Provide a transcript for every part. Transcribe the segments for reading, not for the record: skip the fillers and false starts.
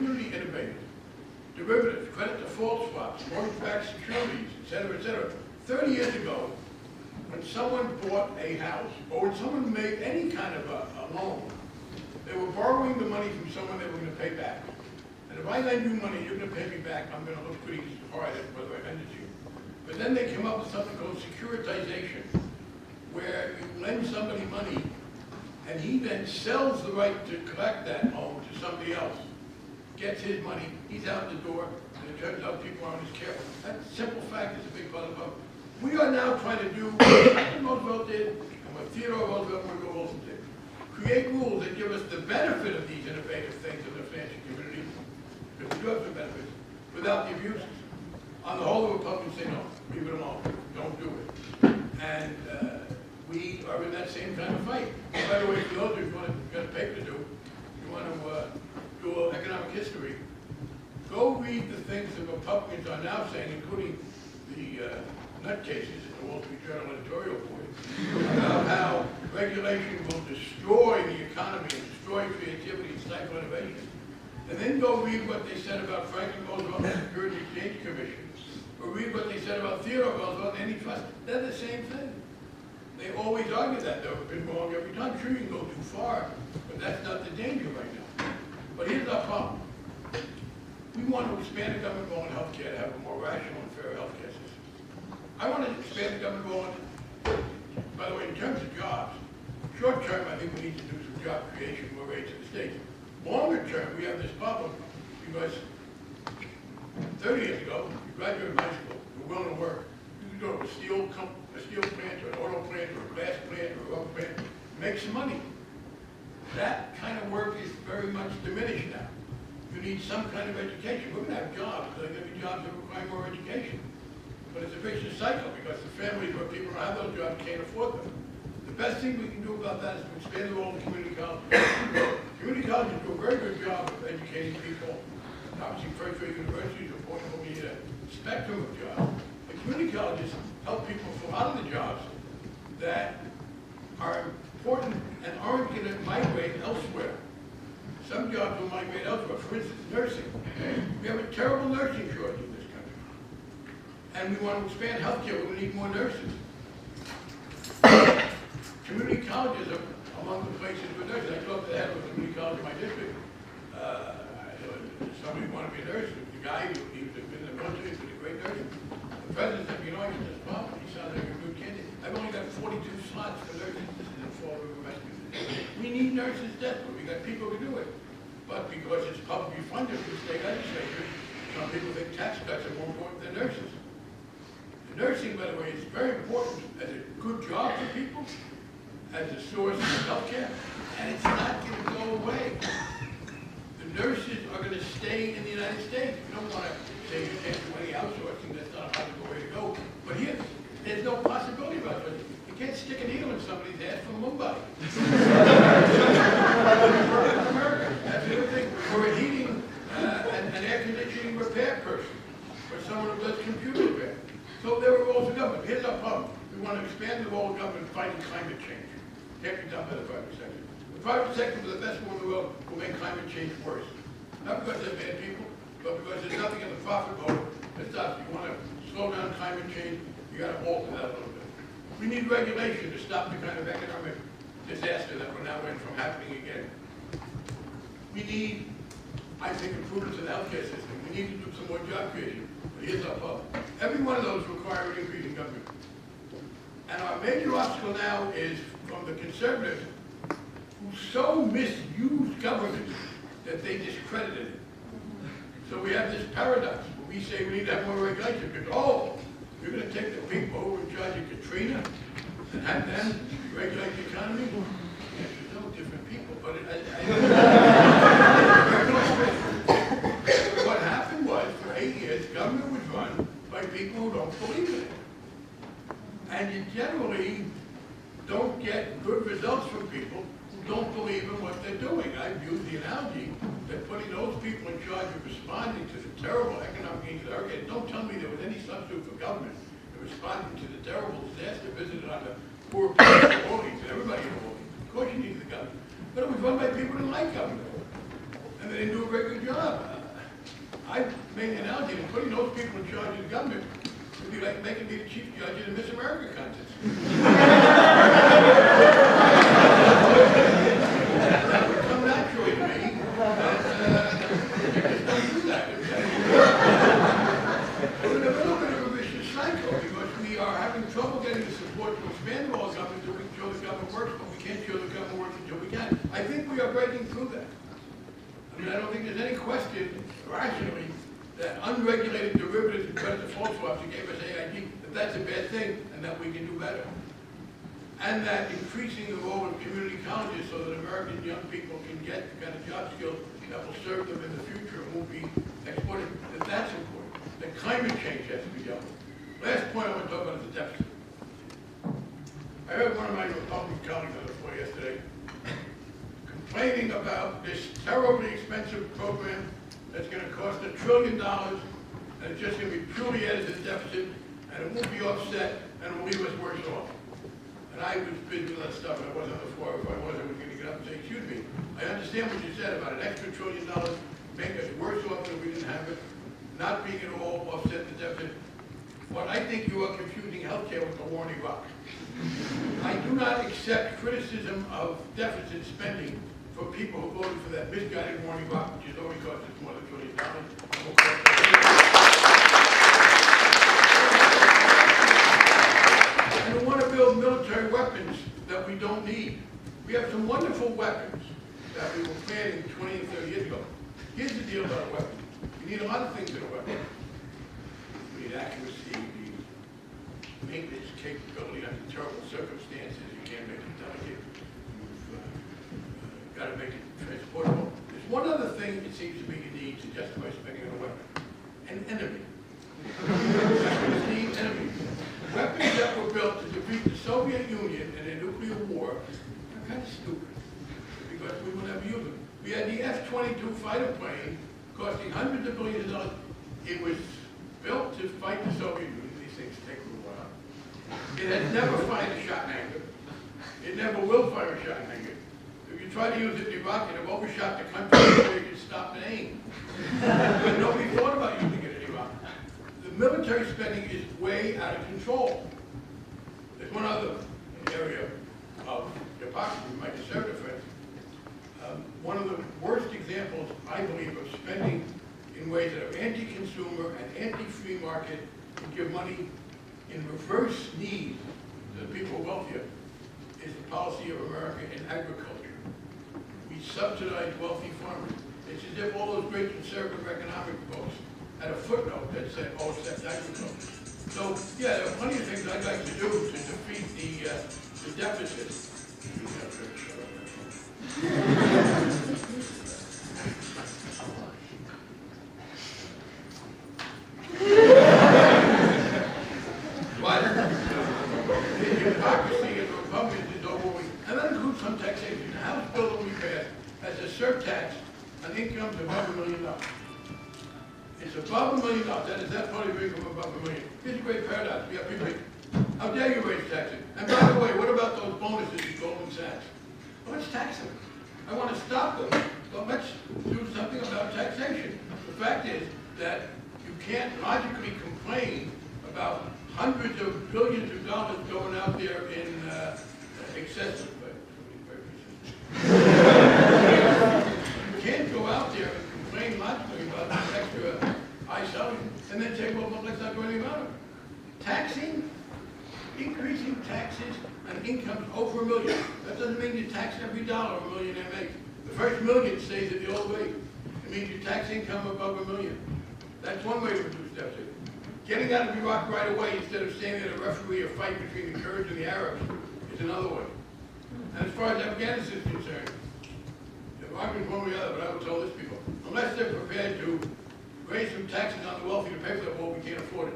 community innovators, derivatives, credit default swaps, mortgage-backed securities, et cetera, 30 years ago, when someone bought a house, or when someone made any kind of a loan, they were borrowing the money from someone they were going to pay back. And if I lend you money, you're going to pay me back, I'm going to look pretty hard at whether I lend it to you. But then they came up with something called securitization, where you lend somebody money, and he then sells the right to collect that loan to somebody else, gets his money, he's out the door, and it turns out people aren't as careful. That simple fact is a big part of the problem. We are now trying to do what Roosevelt did, and what Theodore Roosevelt and Woodrow Wilson did. Create rules that give us the benefit of these innovative things in the financial community, because we do have some benefits, without the abuses. On the whole, the Republicans say no, leave it alone, don't do it. And we are in that same kind of fight. And by the way, for those of you who got a paper to do, you want to do a little economic history, go read the things the Republicans are now saying, including the nutcases in the Wall Street Journal editorial board, about how regulation will destroy the economy and destroy creativity and stifle innovation. And then go read what they said about Franklin Roosevelt and the Security Exchange Commission, or read what they said about Theodore Roosevelt and antitrust. They're the same thing. They always argue that they've been wrong every time. Sure, you can go too far, but that's not the danger right now. But here's our problem. We want to expand the government role in healthcare to have a more rational and fair healthcare system. I want to expand the government role in, by the way, in terms of jobs. Short term, I think we need to do some job creation, more rates in the states. Longer term, we have this problem because 30 years ago, you graduated high school, you were willing to work. You could go to a steel plant, or an auto plant, or a glass plant, or a rubber plant, make some money. That kind of work is very much diminished now. You need some kind of education. We're going to have jobs. There are going to be jobs that require more education. But it's a vicious cycle because the families where people don't have those jobs can't afford them. The best thing we can do about that is to expand the role of community colleges. Community colleges do a very good job of educating people. Obviously, first-rate universities are important, but we need a spectrum of jobs. The community colleges help people fill out of the jobs that are important and aren't going to migrate elsewhere. Some jobs will migrate elsewhere. For instance, nursing. We have a terrible nursing shortage in this country. And we want to expand healthcare. We need more nurses. Community colleges are among the places for nurses. I talked to the head of a community college in my district. Somebody wanted to be a nurse. The guy, he was in the military, he was a great nurse. The president said, you know, I get this problem. He sounds like a good candidate. I've only got 42 slots for nurses. This is in Fall River Rescue. We need nurses desperately. We got people to do it. But because it's publicly funded through state legislatures, some people think tax cuts are more important than nurses. The nursing, by the way, is very important as a good job for people, as a source of health care, and it's not going to go away. The nurses are going to stay in the United States. You don't want to say you can't do any outsourcing. That's not a logical way to go. But here, there's no possibility about it. You can't stick a needle in somebody's ass from Mumbai. America. That's the other thing. Or a heating and air conditioning repair person, or someone who does computer repair. So there are roles of government. Here's our problem. We want to expand the role of government fighting climate change. Can't be done by the private sector. The private sector, for the best one in the world, will make climate change worse. Not because they're bad people, but because there's nothing in the profit motive that stops. You want to slow down climate change, you got to alter that a little bit. We need regulation to stop the kind of economic disaster that we're now in from happening again. We need, I think, improvements in the healthcare system. We need to do some more job creation. But here's our problem. Every one of those require an increase in government. And our major obstacle now is from the conservatives who so misused government that they discredited it. So we have this paradox where we say we need to have more regulation because, oh, you're going to take the people who were in charge of Katrina and have them regulate the economy? Yes, there's no different people, but what happened was, for 8 years, government was run by people who don't believe in it. And you generally don't get good results from people who don't believe in what they're doing. I've used the analogy that putting those people in charge of responding to the terrible economic needs that are getting, don't tell me there was any substitute for government in responding to the terrible disaster visited on the poor people in the Orleans and everybody in the Orleans. Of course you needed the government. But it was run by people who didn't like government. And they didn't do a very good job. I made an analogy that putting those people in charge of the government would be like making me the chief judge of the Miss America contest. That would come naturally to me. You just don't do that. We're in a little bit of a vicious cycle because we are having trouble getting the support to expand all government until we can show the government works, but we can't show the government works until we can. I think we are breaking through that. I mean, I don't think there's any question, rationally, that unregulated derivatives and credit default swaps that gave us AIG, that that's a bad thing and that we can do better. And that increasing the role of community colleges so that American young people can get the kind of job skills that will serve them in the future and won't be exploited, that that's important. That climate change has to be dealt with. Last point I want to talk about is the deficit. I heard one of my Republican colleagues on the floor yesterday complaining about this terribly expensive program that's going to cost $1 trillion, and it's just going to be purely added to the deficit, and it won't be offset, and it will leave us worse off. And I was busy with that stuff, and I wasn't on the floor. If I was going to get up and say, excuse me, I understand what you said about an extra $1 trillion, make us worse off than we didn't have it, not being at all offset the deficit. But I think you are confusing healthcare with the war in Iraq. I do not accept criticism of deficit spending for people who voted for that misguided war in Iraq, which has already cost us more than $1 trillion. And we want to build military weapons that we don't need. We have some wonderful weapons that we were planning 20 and 30 years ago. Here's the deal about a weapon. You need a lot of things in a weapon. You need accuracy, you need maintenance capability under terrible circumstances. You can't make it delicate. You've got to make it transportable. There's one other thing it seems to me you need to justify spending on a weapon. An enemy. Weapons need enemies. Weapons that were built to defeat the Soviet Union in a nuclear war are kind of stupid because we will never use them. We had the F-22 fighter plane costing hundreds of billions of dollars. It was built to fight the Soviet Union. These things take a little while. It has never fired a shot in anger. It never will fire a shot in anger. If you try to use it in Iraq, you'd have overshot the country before you could stop and aim. But nobody thought about using it in Iraq. The military spending is way out of control. There's one other area of hypocrisy, my conservative friends. One of the worst examples, I believe, of spending in ways that are anti-consumer and anti-free market and give money in reverse need to the people who are wealthier is the policy of America in agriculture. We subsidize wealthy farmers. It's as if all those great conservative economic folks had a footnote that said, oh, except agriculture. So, yeah, there are plenty of things I'd like to do to defeat the deficit. But the hypocrisy of the Republicans is overwhelming. And that includes some taxation. The House bill that we passed has a surtax on incomes above $1 million. It's above $1 million. That's part of your income above $1 million. Here's a great paradox. We have people like, how dare you raise taxes? And by the way, what about those bonuses at Goldman Sachs? Well, let's tax them. I want to stop them, but let's do something about taxation. The fact is that you can't logically complain about hundreds of billions of dollars going out there in excessive. You can't go out there and complain logically about this extra high salary and then say, well, let's not do anything about it. Taxing, increasing taxes on incomes over $1 million. That doesn't mean you tax every dollar a millionaire makes. The first million stays at the old rate. It means you tax income above $1 million. That's one way to reduce deficit. Getting out of Iraq right away instead of standing there to referee a fight between the Kurds and the Arabs is another way. And as far as Afghanistan is concerned, the argument one way or the other, but I would tell this people, unless they're prepared to raise some taxes on the wealthy to pay for that war, we can't afford it.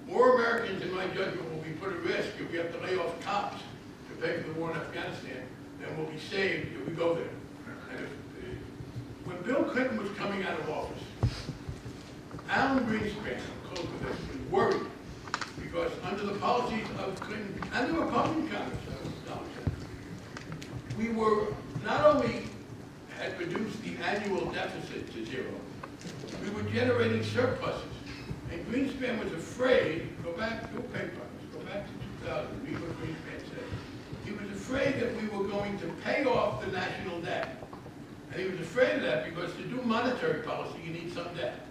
More Americans, in my judgment, will be put at risk if we have to lay off cops to pay for the war in Afghanistan than will be saved if we go there. And when Bill Clinton was coming out of office, Alan Greenspan, I'll close with this, was worried because under the policies of Clinton and the Republican Congress, we were not only had reduced the annual deficit to zero, we were generating surpluses. And Greenspan was afraid, go back, go paper, go back to 2000, read what Greenspan said. He was afraid that we were going to pay off the national debt. And he was afraid of that because to do monetary policy, you need some debt.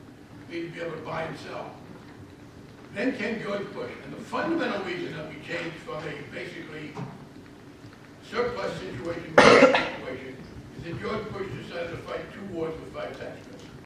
You need to be able to buy and sell. Then came George Bush, and the fundamental reason that we changed from a basically surplus situation to a situation is that George Bush decided to fight 2 wars with 5 tax cuts.